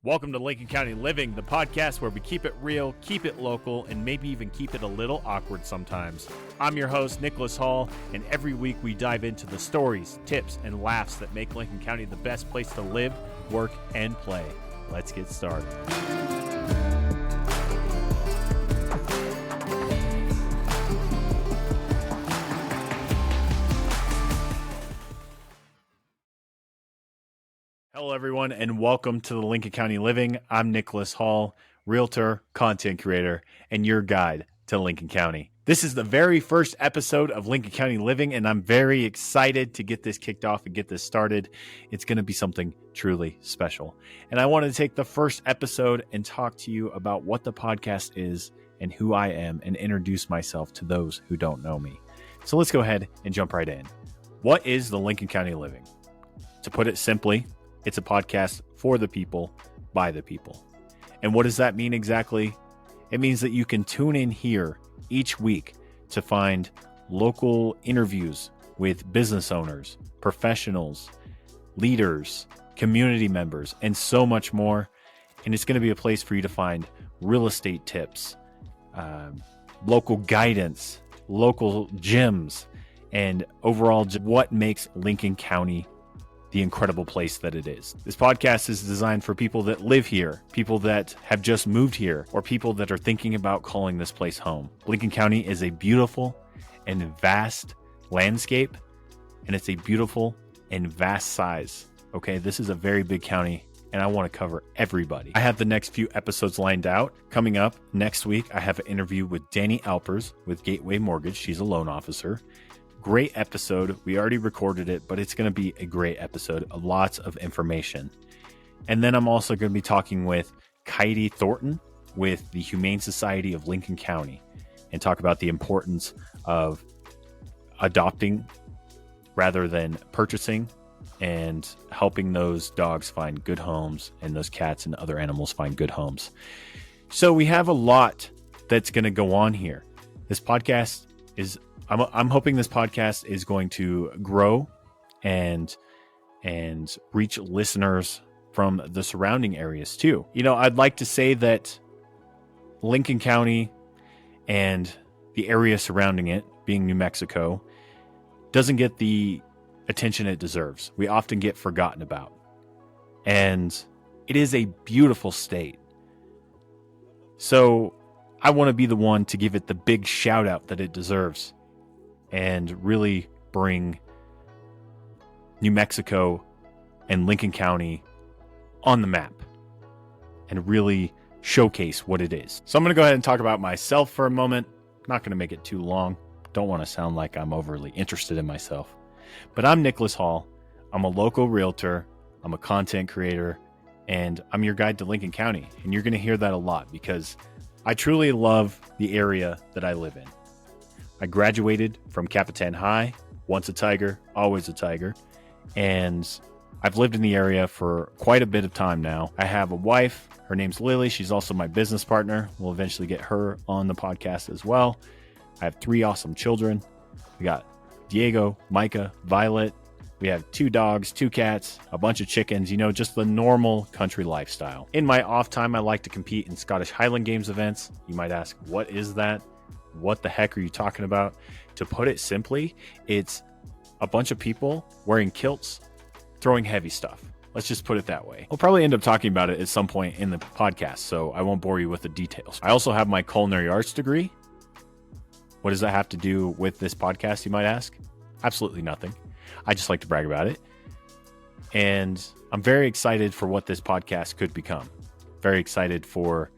Welcome to Lincoln County Living, the podcast where we keep it real, keep it local, and maybe even keep it a little awkward sometimes. I'm your host, Nicholas Hall, and every week we dive into the stories, tips, and laughs that make Lincoln County the best place to live, work, and play. Let's get started. Hello, everyone, and welcome to the Lincoln County Living. I'm Nicholas Hall, realtor, content creator, and your guide to Lincoln County. This is the very first episode of Lincoln County Living, and I'm very excited to get this kicked off and get this started. It's going to be something truly special. And I want to take the first episode and talk to you about what the podcast is and who I am and introduce myself to those who don't know me. So let's go ahead and jump right in. What is the Lincoln County Living? To put it simply, it's a podcast for the people, by the people. And what does that mean exactly? It means that you can tune in here each week to find local interviews with business owners, professionals, leaders, community members, and so much more. And it's going to be a place for you to find real estate tips, local guidance, local gems, and overall what makes Lincoln County the incredible place that it is. This podcast is designed for people that live here, people that have just moved here, or people that are thinking about calling this place home. Lincoln County is a beautiful and vast landscape, and it's a beautiful and vast size. Okay, this is a very big county, and I want to cover everybody. I have the next few episodes lined out. Coming up next week, I have an interview with Danny Alpers with Gateway Mortgage. She's a loan officer. Great episode. We already recorded it, but it's going to be a great episode. Lots of information. And then I'm also going to be talking with Katie Thornton with the Humane Society of Lincoln County and talk about the importance of adopting rather than purchasing and helping those dogs find good homes and those cats and other animals find good homes. So we have a lot that's going to go on here. This podcast is I'm hoping this podcast is going to grow and reach listeners from the surrounding areas too. You know, I'd like to say that Lincoln County and the area surrounding it, being New Mexico, doesn't get the attention it deserves. We often get forgotten about. And it is a beautiful state. So I want to be the one to give it the big shout out that it deserves and really bring New Mexico and Lincoln County on the map and really showcase what it is. So I'm going to go ahead and talk about myself for a moment. Not going to make it too long. Don't want to sound like I'm overly interested in myself. But I'm Nicholas Hall. I'm a local realtor. I'm a content creator. And I'm your guide to Lincoln County. And you're going to hear that a lot because I truly love the area that I live in. I graduated from Capitan High, once a Tiger, always a Tiger, and I've lived in the area for quite a bit of time now. I have a wife. Her name's Lily. She's also my business partner. We'll eventually get her on the podcast as well. I have 3 awesome children. We got Diego, Micah, Violet. We have 2 dogs, 2 cats, a bunch of chickens, you know, just the normal country lifestyle. In my off time, I like to compete in Scottish Highland Games events. You might ask, what is that? What the heck are you talking about? To put it simply, it's a bunch of people wearing kilts, throwing heavy stuff. Let's just put it that way. We'll probably end up talking about it at some point in the podcast, so I won't bore you with the details. I also have my culinary arts degree. What does that have to do with this podcast, you might ask? Absolutely nothing. I just like to brag about it. And I'm very excited for what this podcast could become. Very excited for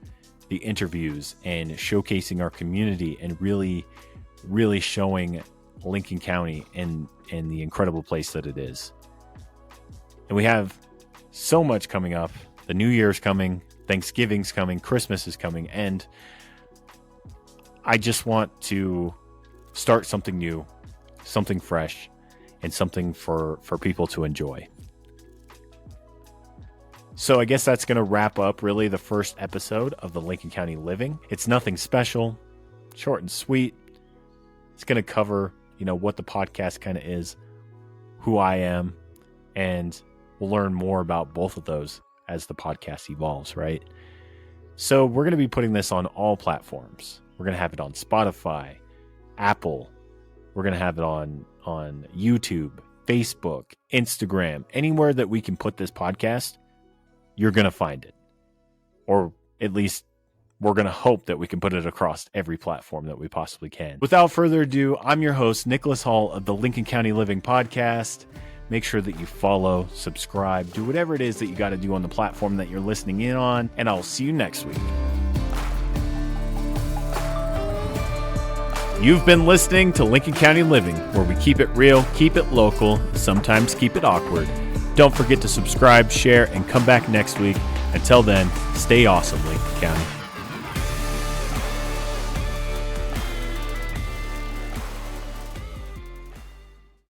the interviews and showcasing our community and really showing Lincoln County and the incredible place that it is. And we have so much coming up. The New Year's coming, Thanksgiving's coming, Christmas is coming, and I just want to start something new, something fresh, and something for people to enjoy. So I guess that's going to wrap up really the first episode of the Lincoln County Living. It's nothing special, short and sweet. It's going to cover, you know, what the podcast kind of is, who I am, and we'll learn more about both of those as the podcast evolves, right? So we're going to be putting this on all platforms. We're going to have it on Spotify, Apple. We're going to have it on YouTube, Facebook, Instagram, anywhere that we can put this podcast, you're going to find it. Or at least we're going to hope that we can put it across every platform that we possibly can. Without further ado, I'm your host, Nicholas Hall of the Lincoln County Living Podcast. Make sure that you follow, subscribe, do whatever it is that you got to do on the platform that you're listening in on, and I'll see you next week. You've been listening to Lincoln County Living, where we keep it real, keep it local, sometimes keep it awkward. Don't forget to subscribe, share, and come back next week. Until then, stay awesome, Lincoln County.